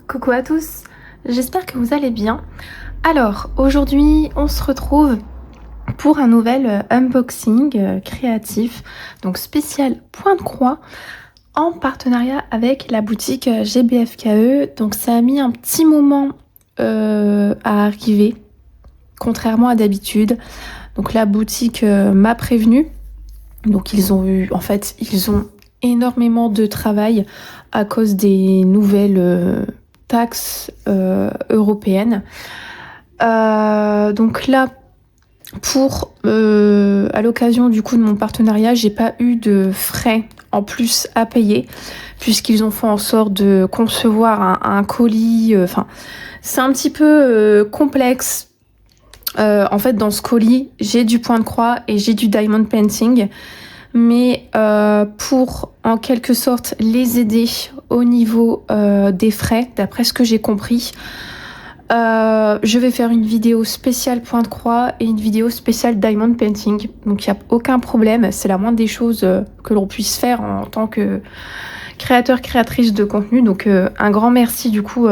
Coucou à tous, j'espère que vous allez bien. Alors, aujourd'hui, on se retrouve pour un nouvel unboxing créatif, donc spécial point de croix, en partenariat avec la boutique GBFKE. Donc, ça a mis un petit moment à arriver, contrairement à d'habitude. Donc, la boutique m'a prévenu. Donc, ils ont énormément de travail à cause des nouvelles taxes européennes. Donc là, à l'occasion du coup de mon partenariat, j'ai pas eu de frais en plus à payer puisqu'ils ont fait en sorte de concevoir un colis. C'est un petit peu complexe. En fait, dans ce colis, j'ai du point de croix et j'ai du diamond painting. Mais pour en quelque sorte les aider au niveau des frais, d'après ce que j'ai compris, je vais faire une vidéo spéciale point de croix et une vidéo spéciale diamond painting. Donc il n'y a aucun problème, c'est la moindre des choses que l'on puisse faire en tant que créateur, créatrice de contenu. Donc un grand merci du coup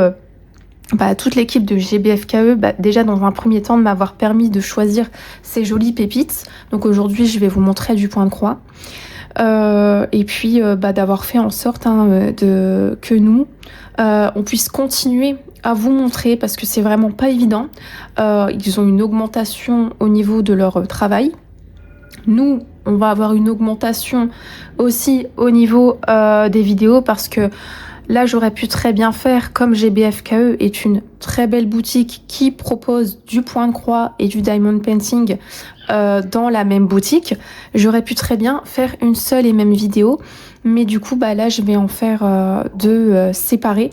à toute l'équipe de GBFKE, déjà dans un premier temps de m'avoir permis de choisir ces jolies pépites. Donc aujourd'hui je vais vous montrer du point de croix. Et puis d'avoir fait en sorte que nous, on puisse continuer à vous montrer, parce que c'est vraiment pas évident. Ils ont une augmentation au niveau de leur travail. Nous, on va avoir une augmentation aussi au niveau des vidéos, parce que là, j'aurais pu très bien faire comme GBFKE est une très belle boutique qui propose du point de croix et du diamond painting dans la même boutique. J'aurais pu très bien faire une seule et même vidéo, mais du coup, là, je vais en faire deux séparées.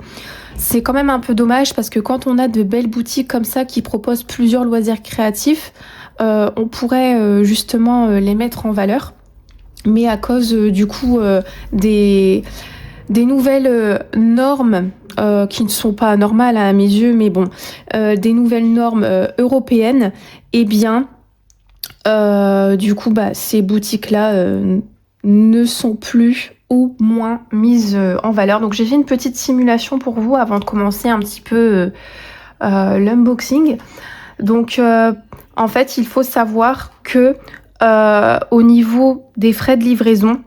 C'est quand même un peu dommage parce que quand on a de belles boutiques comme ça qui proposent plusieurs loisirs créatifs, on pourrait justement les mettre en valeur. Mais à cause du coup des nouvelles normes qui ne sont pas normales à mes yeux, mais bon, des nouvelles normes européennes, eh bien, du coup, ces boutiques-là ne sont plus ou moins mises en valeur. Donc j'ai fait une petite simulation pour vous avant de commencer un petit peu l'unboxing. Donc en fait, il faut savoir que au niveau des frais de livraison,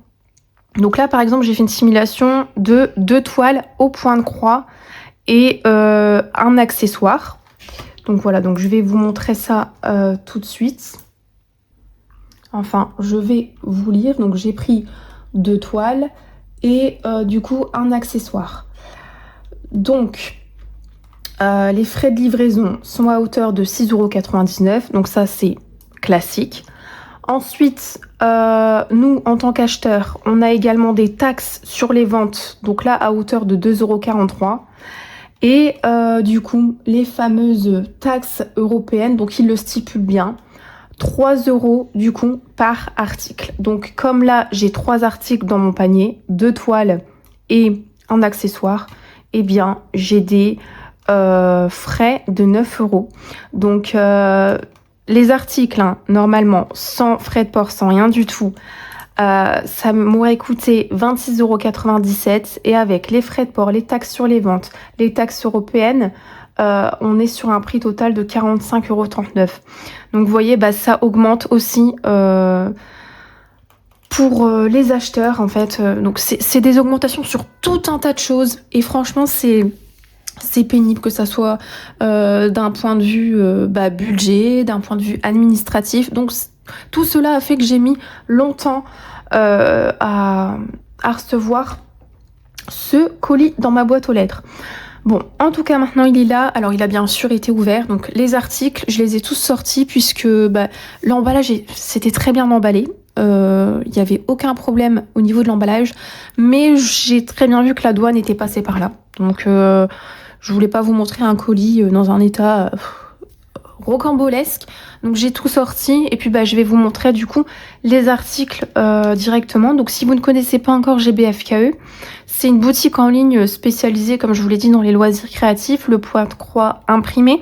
donc là, par exemple, j'ai fait une simulation de 2 toiles au point de croix et un accessoire. Donc voilà, donc je vais vous montrer ça tout de suite. Enfin, je vais vous lire. Donc j'ai pris 2 toiles et du coup un accessoire. Donc les frais de livraison sont à hauteur de 6,99 €. Donc ça, c'est classique. Ensuite, nous, en tant qu'acheteurs, on a également des taxes sur les ventes, donc là, à hauteur de 2,43 €. Et du coup, les fameuses taxes européennes, donc ils le stipulent bien, 3 € du coup par article. Donc comme là, j'ai 3 articles dans mon panier, 2 toiles et un accessoire, eh bien, j'ai des frais de 9 €. Donc les articles, normalement, sans frais de port, sans rien du tout, ça m'aurait coûté 26,97 € et avec les frais de port, les taxes sur les ventes, les taxes européennes, on est sur un prix total de 45,39 €. Donc vous voyez, ça augmente aussi pour les acheteurs en fait. Donc c'est des augmentations sur tout un tas de choses et franchement c'est pénible, que ça soit d'un point de vue budget, d'un point de vue administratif. Donc tout cela a fait que j'ai mis longtemps à recevoir ce colis dans ma boîte aux lettres. Bon, en tout cas, maintenant il est là. Alors, il a bien sûr été ouvert. Donc, les articles, je les ai tous sortis puisque l'emballage, c'était très bien emballé. Il n'y avait aucun problème au niveau de l'emballage. Mais j'ai très bien vu que la douane était passée par là. Donc, je voulais pas vous montrer un colis dans un état rocambolesque. Donc j'ai tout sorti et puis je vais vous montrer du coup les articles directement. Donc si vous ne connaissez pas encore GBFKE, c'est une boutique en ligne spécialisée, comme je vous l'ai dit, dans les loisirs créatifs, le point de croix imprimé.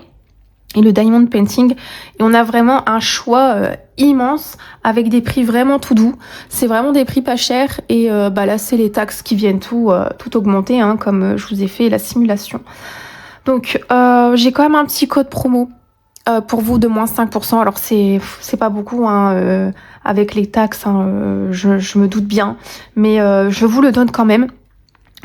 et le diamond painting. Et on a vraiment un choix immense avec des prix vraiment tout doux. C'est vraiment des prix pas chers. Et là, c'est les taxes qui viennent tout augmenter, hein, comme je vous ai fait la simulation. Donc, j'ai quand même un petit code promo pour vous de moins 5%. Alors, c'est pas beaucoup hein, avec les taxes, hein, je me doute bien. Mais je vous le donne quand même.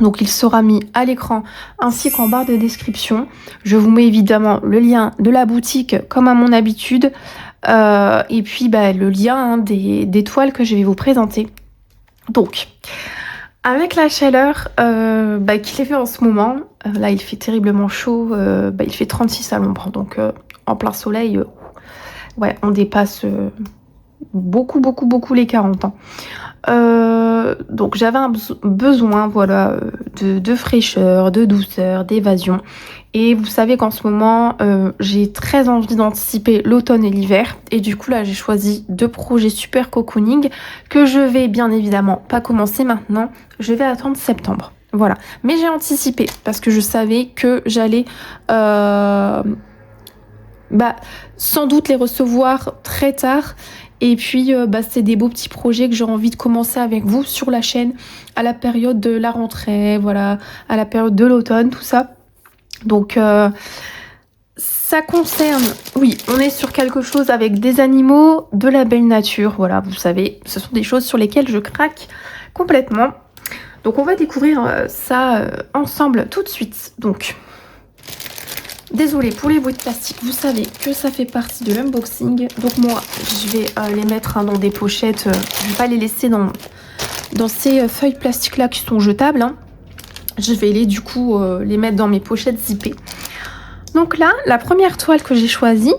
Donc il sera mis à l'écran ainsi qu'en barre de description. Je vous mets évidemment le lien de la boutique comme à mon habitude. Et puis le lien hein, des toiles que je vais vous présenter. Donc, avec la chaleur qu'il fait en ce moment, là il fait terriblement chaud, il fait 36 à l'ombre. Donc en plein soleil, ouais, on dépasse beaucoup les 40 ans. Donc j'avais un besoin voilà, de fraîcheur, de douceur, d'évasion. Et vous savez qu'en ce moment, j'ai très envie d'anticiper l'automne et l'hiver. Et du coup, là, j'ai choisi 2 projets super cocooning que je vais bien évidemment pas commencer maintenant. Je vais attendre septembre. Voilà. Mais j'ai anticipé parce que je savais que j'allais sans doute les recevoir très tard. Et puis, c'est des beaux petits projets que j'ai envie de commencer avec vous sur la chaîne à la période de la rentrée, voilà, à la période de l'automne, tout ça. Donc, ça concerne, oui, on est sur quelque chose avec des animaux, de la belle nature, voilà, vous savez, ce sont des choses sur lesquelles je craque complètement. Donc, on va découvrir ça ensemble tout de suite. Donc, désolée pour les bruits de plastique, vous savez que ça fait partie de l'unboxing. Donc moi, je vais les mettre hein, dans des pochettes. Je vais pas les laisser dans ces feuilles plastiques là qui sont jetables. Hein. Je vais les mettre dans mes pochettes zippées. Donc là, la première toile que j'ai choisie,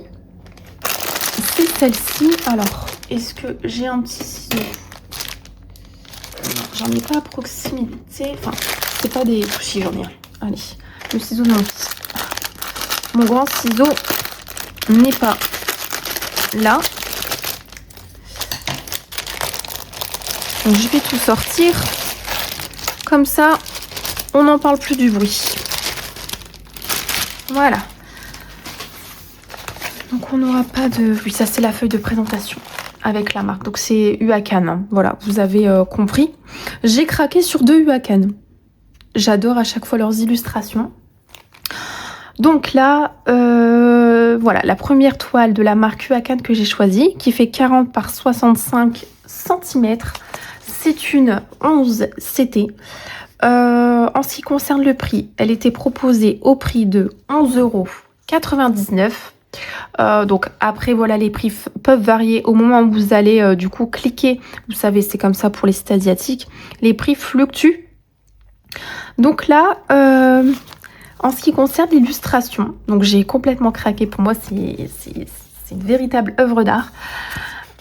c'est celle-ci. Alors, est-ce que j'ai un petit ciseau? J'en ai pas à proximité. Enfin, c'est pas des... Si, j'en ai un. Allez, le ciseau de mon grand ciseau n'est pas là. Donc je vais tout sortir. Comme ça, on n'en parle plus du bruit. Voilà. Donc on n'aura pas de... Oui, ça c'est la feuille de présentation avec la marque. Donc c'est Huacan. Hein. Voilà, vous avez compris. J'ai craqué sur 2 Huacan. J'adore à chaque fois leurs illustrations. Donc là, voilà, la première toile de la marque Huacan que j'ai choisie, qui fait 40 par 65 cm. C'est une 11 CT. En ce qui concerne le prix, elle était proposée au prix de 11,99 €. Donc après, voilà, les prix peuvent varier au moment où vous allez du coup cliquer. Vous savez, c'est comme ça pour les sites asiatiques. Les prix fluctuent. Donc là... en ce qui concerne l'illustration, donc j'ai complètement craqué. Pour moi, c'est une véritable œuvre d'art.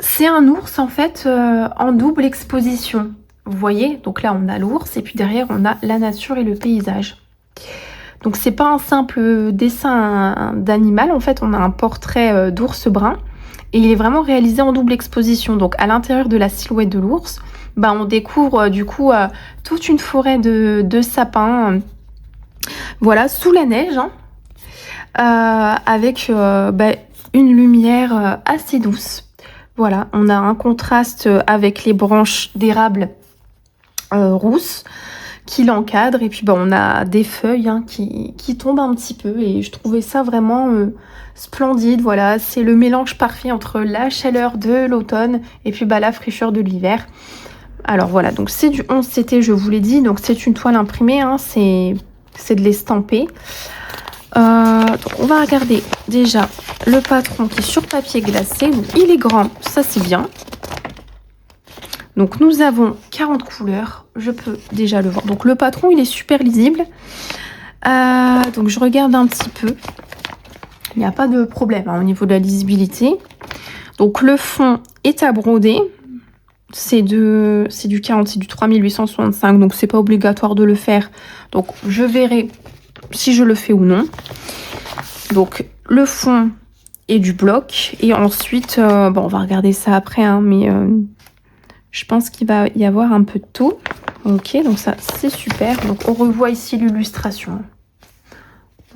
C'est un ours, en fait, en double exposition. Vous voyez? Donc là, on a l'ours et puis derrière, on a la nature et le paysage. Donc, c'est pas un simple dessin d'animal. En fait, on a un portrait d'ours brun. Et il est vraiment réalisé en double exposition. Donc, à l'intérieur de la silhouette de l'ours, on découvre du coup toute une forêt de sapins. Voilà, sous la neige, hein, avec une lumière assez douce. Voilà, on a un contraste avec les branches d'érable rousses qui l'encadrent. Et puis on a des feuilles hein, qui tombent un petit peu. Et je trouvais ça vraiment splendide. Voilà, c'est le mélange parfait entre la chaleur de l'automne et puis la fraîcheur de l'hiver. Alors voilà, donc c'est du 11 CT, je vous l'ai dit. Donc c'est une toile imprimée, hein, c'est de l'estamper. Donc on va regarder déjà le patron qui est sur papier glacé. Donc, il est grand, ça c'est bien. Donc nous avons 40 couleurs, je peux déjà le voir. Donc le patron il est super lisible. Donc je regarde un petit peu. Il n'y a pas de problème hein, au niveau de la lisibilité. Donc le fond est à broder. C'est du 40, c'est du 3865, donc c'est pas obligatoire de le faire. Donc je verrai si je le fais ou non. Donc le fond est du bloc. Et ensuite, on va regarder ça après, hein, mais je pense qu'il va y avoir un peu de tout. Ok, donc ça c'est super. Donc on revoit ici l'illustration.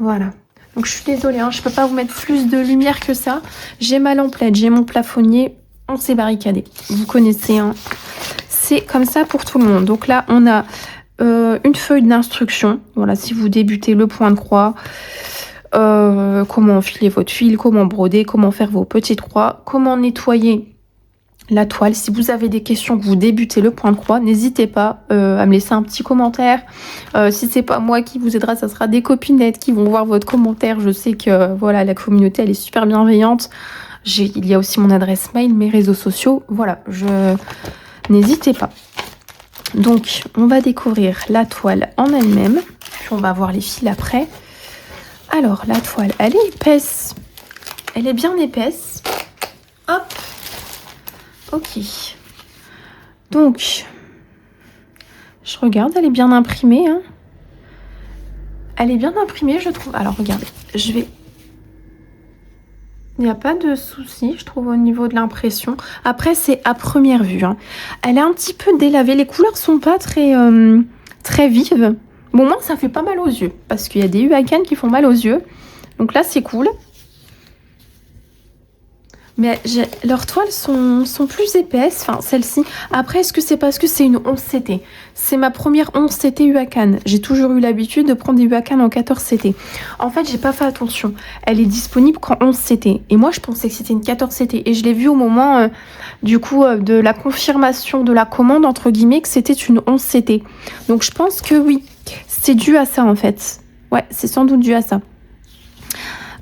Voilà. Donc je suis désolée, hein, je peux pas vous mettre plus de lumière que ça. J'ai ma lampe LED, j'ai mon plafonnier, on s'est barricadé. Vous connaissez, hein. C'est comme ça pour tout le monde. Donc là, on a une feuille d'instruction. Voilà, si vous débutez le point de croix, comment enfiler votre fil, comment broder, comment faire vos petites croix, comment nettoyer la toile. Si vous avez des questions, que vous débutez le point de croix, n'hésitez pas à me laisser un petit commentaire. Si c'est pas moi qui vous aidera, ça sera des copinettes qui vont voir votre commentaire. Je sais que voilà, la communauté elle est super bienveillante. Il y a aussi mon adresse mail, mes réseaux sociaux. Voilà, n'hésitez pas. Donc, on va découvrir la toile en elle-même. Puis on va voir les fils après. Alors, la toile, elle est épaisse. Elle est bien épaisse. Hop. Ok. Donc, je regarde, elle est bien imprimée. Hein. Elle est bien imprimée, je trouve. Alors, regardez, je vais... Il n'y a pas de souci, je trouve, au niveau de l'impression. Après, c'est à première vue. Hein. Elle est un petit peu délavée. Les couleurs sont pas très vives. Bon, moi, ça fait pas mal aux yeux. Parce qu'il y a des UACAN qui font mal aux yeux. Donc là, c'est cool. Mais leurs toiles sont plus épaisses. Enfin, celle-ci. Après, est-ce que c'est parce que c'est une 11 CT? C'est ma première 11 CT UACAN. J'ai toujours eu l'habitude de prendre des UACAN en 14 CT. En fait, j'ai pas fait attention. Elle est disponible qu'en 11 CT. Et moi, je pensais que c'était une 14 CT. Et je l'ai vu au moment, du coup, de la confirmation de la commande, entre guillemets, que c'était une 11 CT. Donc, je pense que oui, c'est dû à ça, en fait. Ouais, c'est sans doute dû à ça.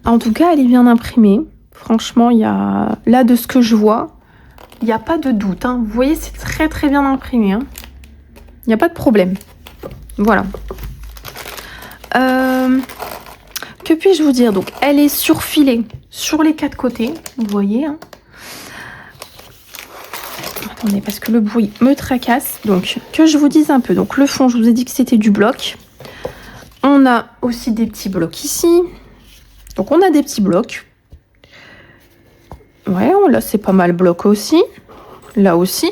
En tout cas, elle est bien imprimée. Franchement, il y a... Là, de ce que je vois, il n'y a pas de doute. Hein. Vous voyez, c'est très très bien imprimé. Hein. Il n'y a pas de problème. Voilà. Que puis-je vous dire? Donc, elle est surfilée sur les 4 côtés. Vous voyez. Hein. Attendez, parce que le bruit me tracasse. Donc, que je vous dise un peu. Donc, le fond, je vous ai dit que c'était du bloc. On a aussi des petits blocs ici. Donc, on a des petits blocs. Ouais, là, c'est pas mal bloc aussi. Là aussi.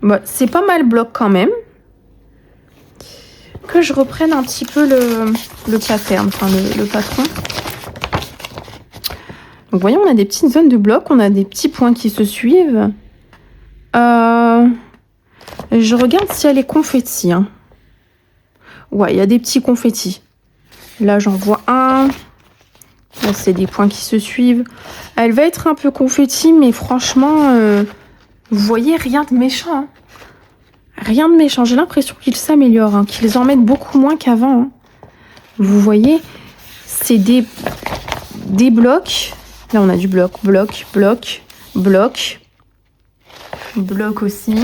Bon, c'est pas mal bloc quand même. Que je reprenne un petit peu le pattern, enfin le patron. Donc, voyez, on a des petites zones de bloc. On a des petits points qui se suivent. Je regarde si elle est confetti. Hein. Ouais, il y a des petits confettis. Là, j'en vois un. Là, c'est des points qui se suivent. Elle va être un peu confetti, mais franchement, vous voyez, rien de méchant. Hein. Rien de méchant. J'ai l'impression qu'ils s'améliorent, hein, qu'ils en mettent beaucoup moins qu'avant. Hein. Vous voyez, c'est des blocs. Là, on a du bloc, bloc, bloc, bloc. Bloc aussi.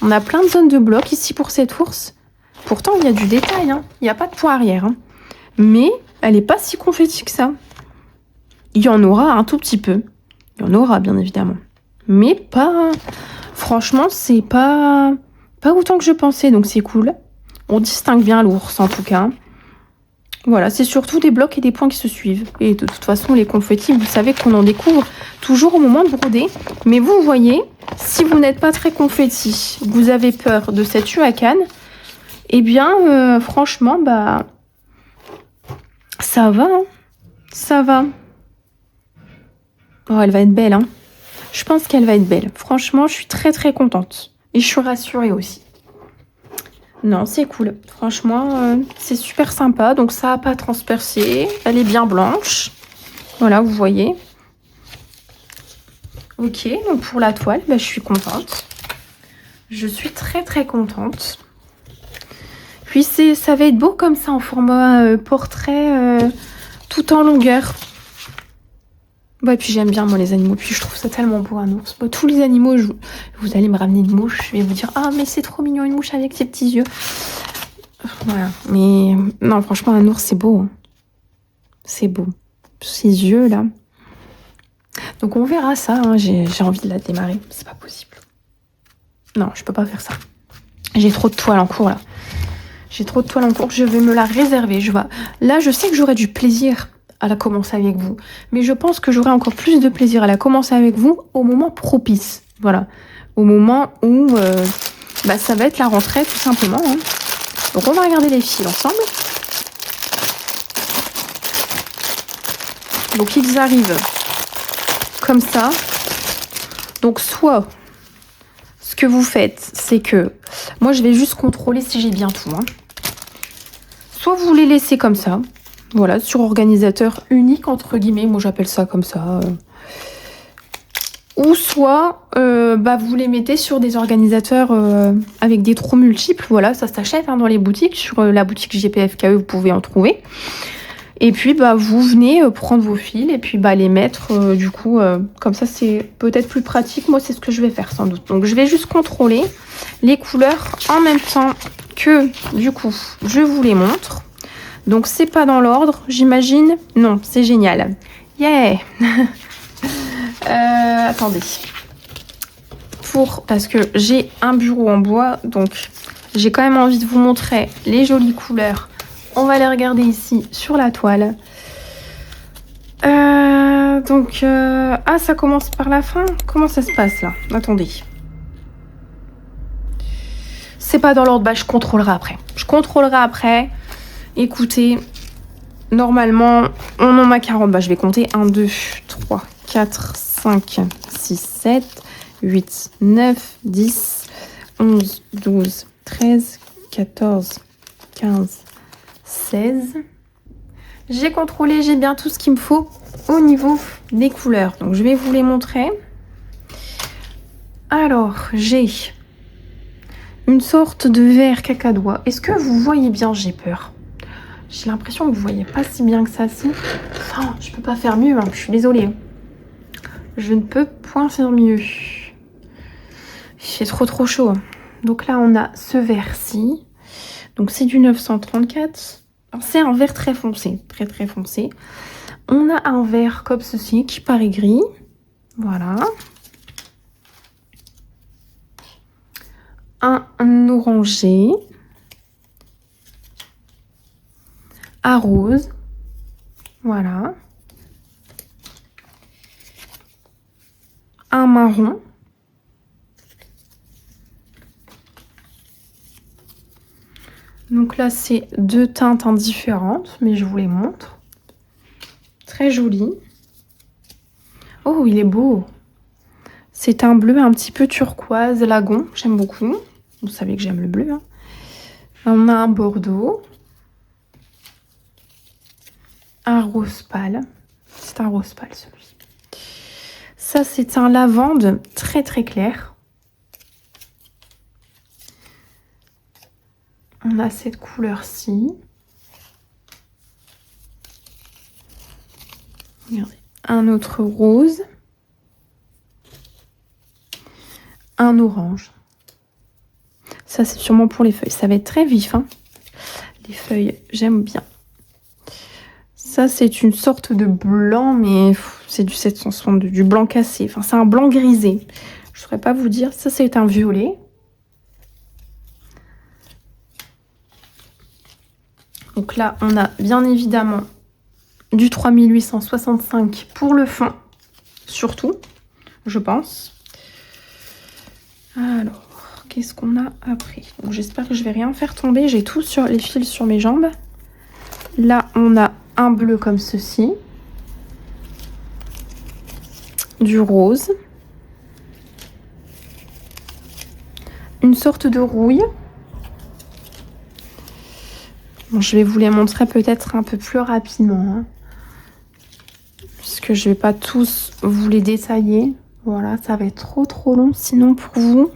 On a plein de zones de bloc ici pour cette ours. Pourtant, il y a du détail. Hein. Il n'y a pas de point arrière. Hein. Mais elle n'est pas si confetti que ça. Il y en aura un tout petit peu. Il y en aura, bien évidemment. Mais pas... Franchement, c'est pas autant que je pensais, donc c'est cool. On distingue bien l'ours, en tout cas. Voilà, c'est surtout des blocs et des points qui se suivent. Et de toute façon, les confettis, vous savez qu'on en découvre toujours au moment de broder. Mais vous voyez, si vous n'êtes pas très confetti, vous avez peur de cette UACAN, eh bien, franchement, bah... Ça va, hein. Ça va. Oh, elle va être belle, hein. Je pense qu'elle va être belle. Franchement, je suis très très contente. Et je suis rassurée aussi. Non, c'est cool. Franchement, c'est super sympa. Donc ça n'a pas transpercé. Elle est bien blanche. Voilà, vous voyez. Ok, donc pour la toile, bah, je suis contente. Je suis très très contente. Puis ça va être beau comme ça en format portrait tout en longueur. Ouais, puis j'aime bien moi les animaux. Puis je trouve ça tellement beau un ours. Bon, tous les animaux, vous allez me ramener une mouche. Je vais vous dire, ah mais c'est trop mignon une mouche avec ses petits yeux. Voilà, mais non franchement un ours c'est beau. Hein. C'est beau. Ses yeux là. Donc on verra ça. Hein. J'ai envie de la démarrer. C'est pas possible. Non, je peux pas faire ça. J'ai trop de toile en cours là. J'ai trop de toile en cours, je vais me la réserver. Là, je sais que j'aurai du plaisir à la commencer avec vous. Mais je pense que j'aurai encore plus de plaisir à la commencer avec vous au moment propice. Voilà. Au moment où ça va être la rentrée, tout simplement. Hein. Donc, on va regarder les fils ensemble. Donc ils arrivent comme ça. Donc soit, ce que vous faites, c'est que... Moi, je vais juste contrôler si j'ai bien tout. Hein. Soit vous les laissez comme ça. Voilà, sur organisateur unique, entre guillemets. Moi, j'appelle ça comme ça. Ou soit, vous les mettez sur des organisateurs avec des trous multiples. Voilà, ça s'achète hein, dans les boutiques. Sur la boutique GPFKE, vous pouvez en trouver. Et puis, vous venez prendre vos fils et puis les mettre, du coup, comme ça, c'est peut-être plus pratique. Moi, c'est ce que je vais faire, sans doute. Donc, je vais juste contrôler les couleurs en même temps que, du coup, je vous les montre. Donc, c'est pas dans l'ordre, j'imagine. Non, c'est génial. Yeah. Attendez. Parce que j'ai un bureau en bois, donc j'ai quand même envie de vous montrer les jolies couleurs. On va les regarder ici sur la toile. Ça commence par la fin. Comment ça se passe là? Attendez. C'est pas dans l'ordre, je contrôlerai après. Je contrôlerai après. Écoutez, normalement, on en a 40. Je vais compter 1, 2, 3, 4, 5, 6, 7, 8, 9, 10, 11, 12, 13, 14, 15, 16. J'ai contrôlé, j'ai bien tout ce qu'il me faut au niveau des couleurs. Donc, je vais vous les montrer. Alors, j'ai une sorte de vert cacadois. Est-ce que vous voyez bien? J'ai peur. J'ai l'impression que vous voyez pas si bien que ça. Si. Enfin, je peux pas faire mieux. Hein. Je suis désolée. Je ne peux point faire mieux. Il fait trop chaud. Donc là, on a ce vert-ci. Donc, c'est du 934. C'est un vert très foncé. Très foncé. On a un vert comme ceci qui paraît gris. Voilà. Un orangé. Un rose. Voilà. Un marron. Donc là, c'est deux teintes indifférentes, mais je vous les montre. Très joli. Oh, il est beau. C'est un bleu un petit peu turquoise, lagon. J'aime beaucoup. Vous savez que j'aime le bleu. Hein. On a un bordeaux. Un rose pâle. C'est un rose pâle, celui-ci. Ça, c'est un lavande très clair. On a cette couleur-ci. Regardez. Un autre rose. Un orange. Ça, c'est sûrement pour les feuilles. Ça va être très vif. Hein. Les feuilles, j'aime bien. Ça, c'est une sorte de blanc, mais c'est du 762, du blanc cassé. Enfin, c'est un blanc grisé. Je ne saurais pas vous dire. Ça, c'est un violet. Donc là, on a bien évidemment du 3865 pour le fond, surtout, je pense. Alors, qu'est-ce qu'on a après? Donc j'espère que je vais rien faire tomber. J'ai tout sur les fils sur mes jambes. Là, on a un bleu comme ceci. Du rose. Une sorte de rouille. Bon, je vais vous les montrer peut-être un peu plus rapidement. Hein, puisque je ne vais pas tous vous les détailler. Voilà, ça va être trop long sinon pour vous.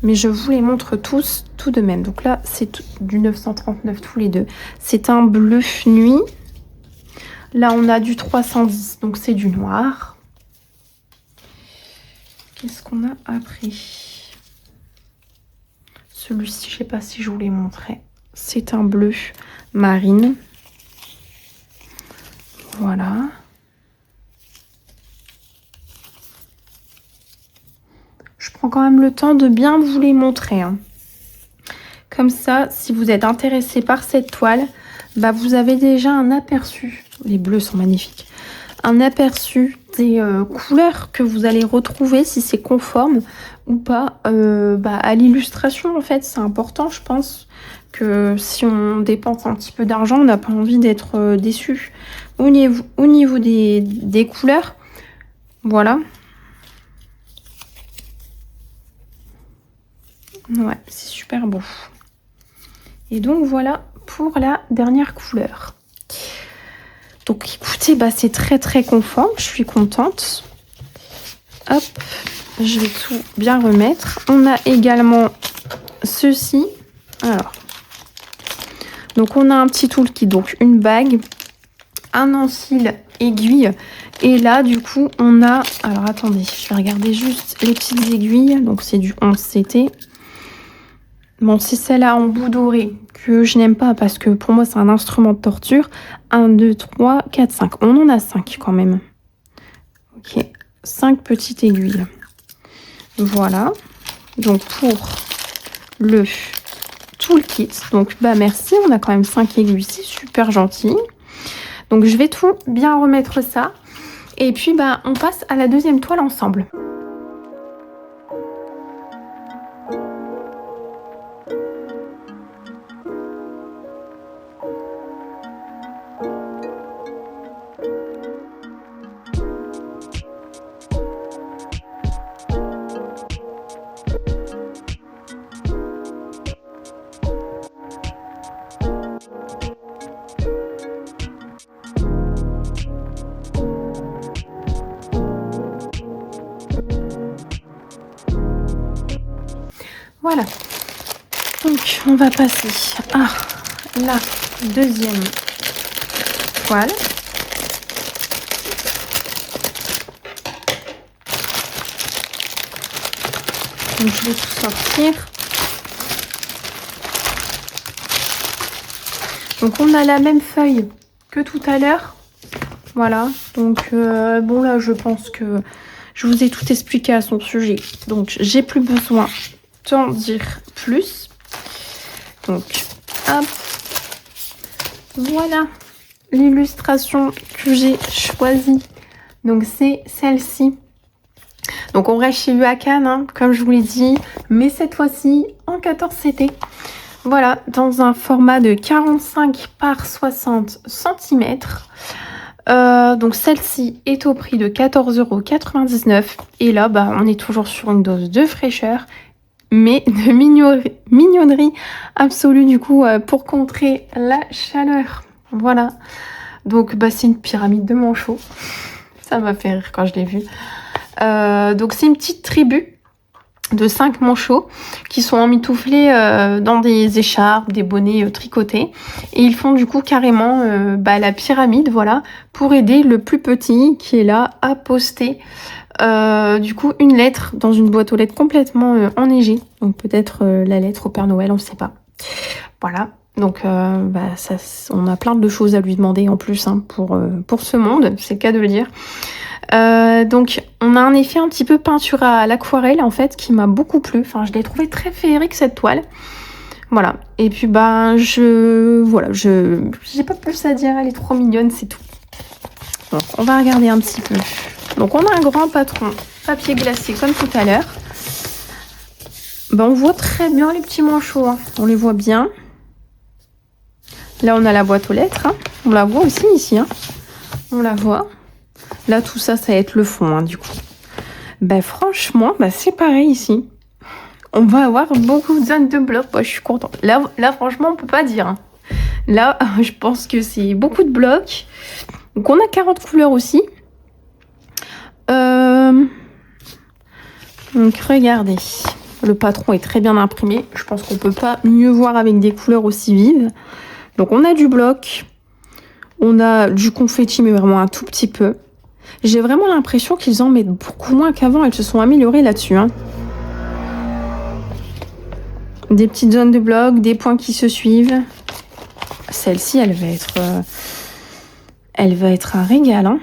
Mais je vous les montre tous tout de même. Donc là, c'est du 939 tous les deux. C'est un bleu nuit. Là, on a du 310, donc c'est du noir. Qu'est-ce qu'on a après? Celui-ci, je ne sais pas si je vous l'ai montré. C'est un bleu marine. Voilà. Je prends quand même le temps de bien vous les montrer. Hein. Comme ça, si vous êtes intéressé par cette toile, vous avez déjà un aperçu. Les bleus sont magnifiques. Un aperçu des couleurs que vous allez retrouver, si c'est conforme ou pas à l'illustration. En fait, c'est important, je pense, que si on dépense un petit peu d'argent, on n'a pas envie d'être déçu au niveau des couleurs. Voilà. Ouais, c'est super beau. Et donc voilà pour la dernière couleur. Donc écoutez, bah, c'est très très conforme, je suis contente. Hop, je vais tout bien remettre. On a également ceci. Alors, donc on a un petit toolkit, donc une bague, un encil aiguille. Et là, du coup, on a... Alors attendez, je vais regarder juste les petites aiguilles. Donc c'est du 11 CT. Bon, c'est celle-là en bout doré que je n'aime pas parce que pour moi, c'est un instrument de torture. 1, 2, 3, 4, 5. On en a 5 quand même. Ok, 5 petites aiguilles. Voilà. Donc, pour le toolkit, donc, bah merci, on a quand même 5 aiguilles, c'est super gentil. Donc, je vais tout bien remettre ça. Et puis, bah, on passe à la deuxième toile ensemble. Voilà, donc on va passer à la deuxième toile. Donc je vais tout sortir. Donc on a la même feuille que tout à l'heure. Voilà, donc bon là je pense que je vous ai tout expliqué à son sujet. Donc j'ai plus besoin d'en dire plus. Donc hop, voilà l'illustration que j'ai choisie. Donc c'est celle-ci. Donc on reste chez UACAN, hein, comme je vous l'ai dit, mais cette fois-ci en 14 CT. Voilà, dans un format de 45 par 60 cm. Donc celle-ci est au prix de 14,99 €. Et là, bah, on est toujours sur une dose de fraîcheur, mais de mignonnerie absolue du coup pour contrer la chaleur. Voilà. Donc bah, c'est une pyramide de manchots. Ça m'a fait rire quand je l'ai vue. Donc c'est une petite tribu de 5 manchots qui sont emmitouflés dans des écharpes, des bonnets tricotés. Et ils font du coup carrément la pyramide, voilà, pour aider le plus petit qui est là à poster du coup une lettre dans une boîte aux lettres complètement enneigée. Donc peut-être la lettre au Père Noël, on ne sait pas. Voilà. Donc on a plein de choses à lui demander en plus hein, pour ce monde, c'est le cas de le dire. Donc on a un effet un petit peu peinture à l'aquarelle en fait qui m'a beaucoup plu. Enfin je l'ai trouvé très féerique cette toile. Voilà. Et puis j'ai pas plus à dire, elle est trop mignonne, c'est tout. Donc on va regarder un petit peu. Donc on a un grand patron papier glacé comme tout à l'heure. On voit très bien les petits manchots, hein. On les voit bien. Là on a la boîte aux lettres, hein. On la voit aussi ici, hein. On la voit. Là, tout ça, ça va être le fond, hein, du coup. Franchement, c'est pareil ici. On va avoir beaucoup de zones de blocs. Je suis contente. Là, franchement, on peut pas dire. Hein. Là, je pense que c'est beaucoup de blocs. Donc, on a 40 couleurs aussi. Donc, regardez. Le patron est très bien imprimé. Je pense qu'on peut pas mieux voir avec des couleurs aussi vives. Donc, on a du bloc. On a du confetti, mais vraiment un tout petit peu. J'ai vraiment l'impression qu'ils en mettent beaucoup moins qu'avant. Elles se sont améliorées là-dessus. Hein. Des petites zones de blocs, des points qui se suivent. Celle-ci, elle va être un régal. Hein.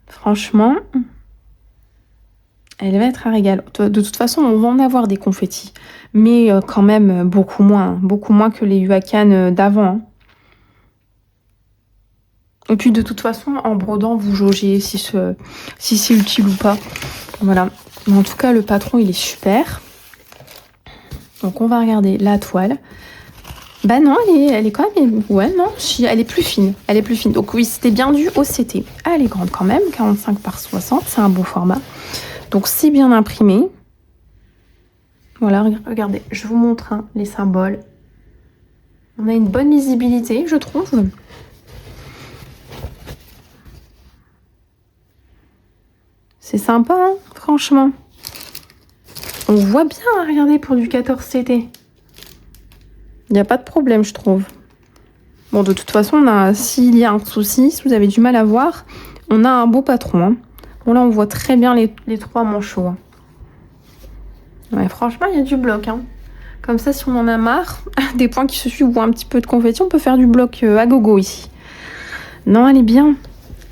Franchement, elle va être un régal. De toute façon, on va en avoir des confettis. Mais quand même, beaucoup moins que les UACAN d'avant. Hein. Et puis de toute façon, en brodant, vous jaugez si c'est utile ou pas. Voilà. Mais en tout cas, le patron, il est super. Donc on va regarder la toile. Bah non, elle est quand même... Ouais, non, elle est plus fine. Elle est plus fine. Donc oui, c'était bien du OCT. Elle est grande quand même, 45 par 60, c'est un beau format. Donc c'est bien imprimé. Voilà, regardez, je vous montre hein, les symboles. On a une bonne lisibilité, je trouve. C'est sympa, hein, franchement. On voit bien, hein, regardez, pour du 14CT. Il n'y a pas de problème, je trouve. Bon, de toute façon, s'il y a un souci, si vous avez du mal à voir, on a un beau patron. Hein. Bon, là, on voit très bien les 3 manchots. Hein. Ouais, franchement, il y a du bloc. Hein. Comme ça, si on en a marre, des points qui se suivent ou un petit peu de confetti, on peut faire du bloc à gogo ici. Non, elle est bien.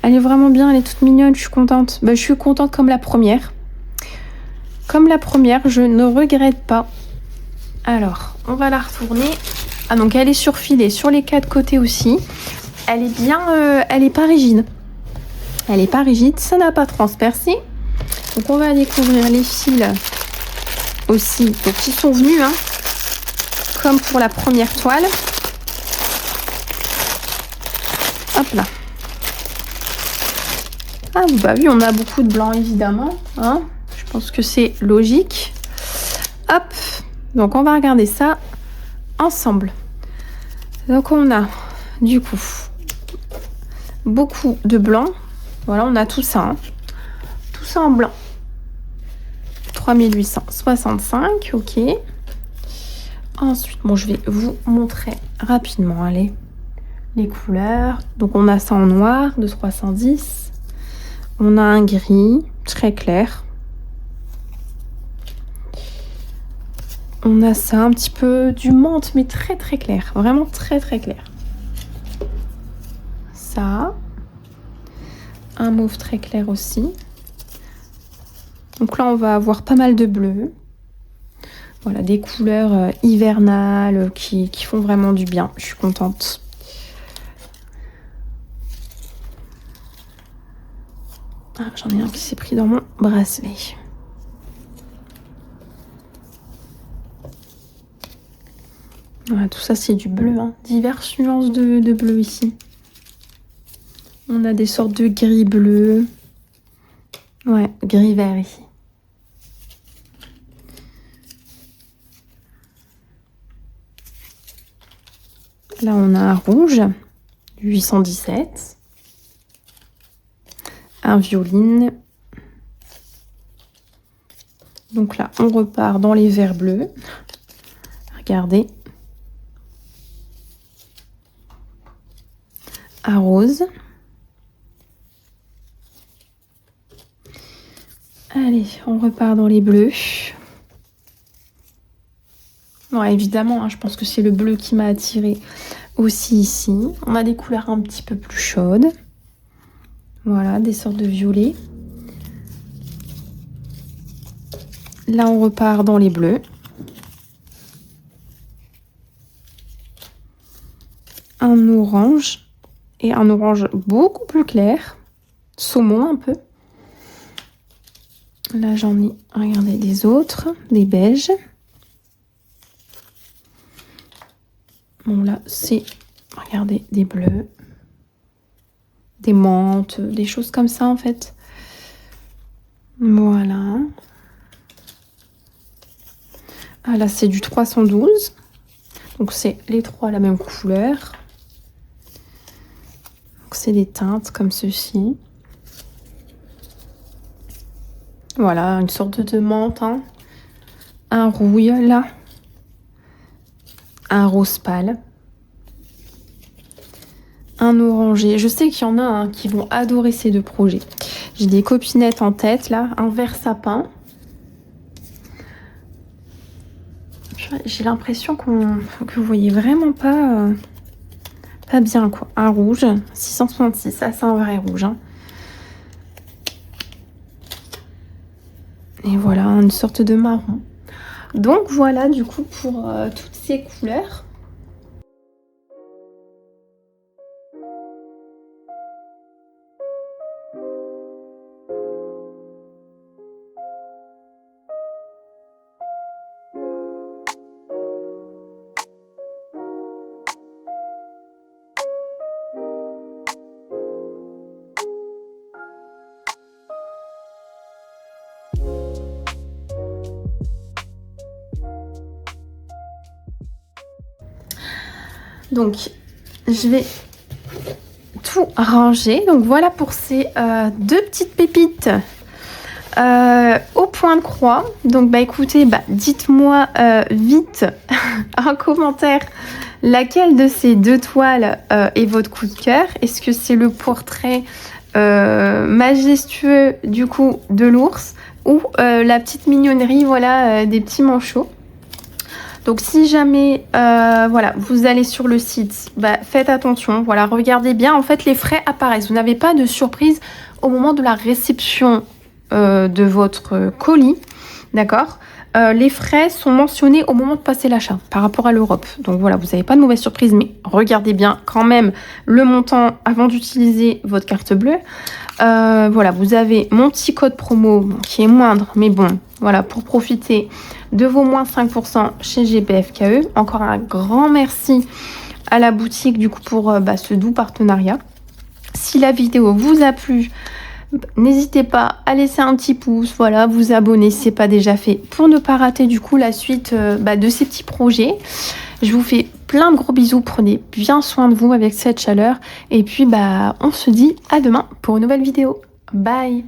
Elle est vraiment bien, elle est toute mignonne, je suis contente. Bah, je suis contente comme la première. Comme la première, je ne regrette pas. Alors, on va la retourner. Ah, donc elle est surfilée sur les 4 côtés aussi. Elle est bien, elle est pas rigide. Elle est pas rigide, ça n'a pas transpercé. Donc on va découvrir les fils aussi. Donc ils sont venus, hein, comme pour la première toile. Hop là. Ah bah oui, on a beaucoup de blanc évidemment. Hein. Je pense que c'est logique. Hop. Donc on va regarder ça ensemble. Donc on a du coup beaucoup de blanc. Voilà, on a tout ça. Hein. Tout ça en blanc. 3865, ok. Ensuite, bon, je vais vous montrer rapidement, allez, les couleurs. Donc on a ça en noir de 310. On a un gris très clair. On a ça un petit peu du menthe, mais très très clair. Vraiment très très clair. Ça. Un mauve très clair aussi. Donc là, on va avoir pas mal de bleu. Voilà, des couleurs hivernales qui font vraiment du bien. Je suis contente. Ah, j'en ai un qui s'est pris dans mon bracelet. Voilà, tout ça, c'est du bleu. Hein. Diverses nuances de bleu ici. On a des sortes de gris bleu. Ouais, gris vert ici. Là, on a un rouge, 817. Un violine. Donc là, on repart dans les verts bleus. Regardez. Un rose. Allez, on repart dans les bleus. Ouais, évidemment, hein, je pense que c'est le bleu qui m'a attiré aussi ici. On a des couleurs un petit peu plus chaudes. Voilà, des sortes de violets. Là, on repart dans les bleus. Un orange et un orange beaucoup plus clair. Saumon un peu. Là, j'en ai, regardez, des autres, des beiges. Bon, là, c'est, regardez, des bleus, des menthes, des choses comme ça, en fait. Voilà. Ah, là, c'est du 312. Donc, c'est les 3 la même couleur. Donc, c'est des teintes comme ceci. Voilà, une sorte de menthe. Hein. Un rouille, là. Un rose pâle. Un orangé. Je sais qu'il y en a hein, qui vont adorer ces 2 projets. J'ai des copinettes en tête, là. Un vert sapin. J'ai l'impression que vous voyez vraiment pas bien, quoi. Un rouge, 666. Ça, c'est un vrai rouge. Hein. Et voilà, une sorte de marron. Donc, voilà, du coup, pour toutes ces couleurs. Donc, je vais tout ranger. Donc, voilà pour ces deux petites pépites au point de croix. Donc, bah écoutez, dites-moi vite en commentaire laquelle de ces deux toiles est votre coup de cœur. Est-ce que c'est le portrait majestueux du coup de l'ours ou la petite mignonnerie, voilà, des petits manchots. Donc si jamais voilà, vous allez sur le site, faites attention, voilà, regardez bien. En fait, les frais apparaissent. Vous n'avez pas de surprise au moment de la réception de votre colis, d'accord. Les frais sont mentionnés au moment de passer l'achat par rapport à l'Europe. Donc voilà, vous n'avez pas de mauvaise surprise, mais regardez bien quand même le montant avant d'utiliser votre carte bleue. Voilà, vous avez mon petit code promo qui est moindre, mais bon, voilà, pour profiter de vos moins 5% chez GPFKE. Encore un grand merci à la boutique du coup pour ce doux partenariat. Si la vidéo vous a plu, n'hésitez pas à laisser un petit pouce, voilà, vous abonner si ce n'est pas déjà fait pour ne pas rater du coup la suite de ces petits projets. Je vous fais plein de gros bisous, prenez bien soin de vous avec cette chaleur et puis on se dit à demain pour une nouvelle vidéo. Bye.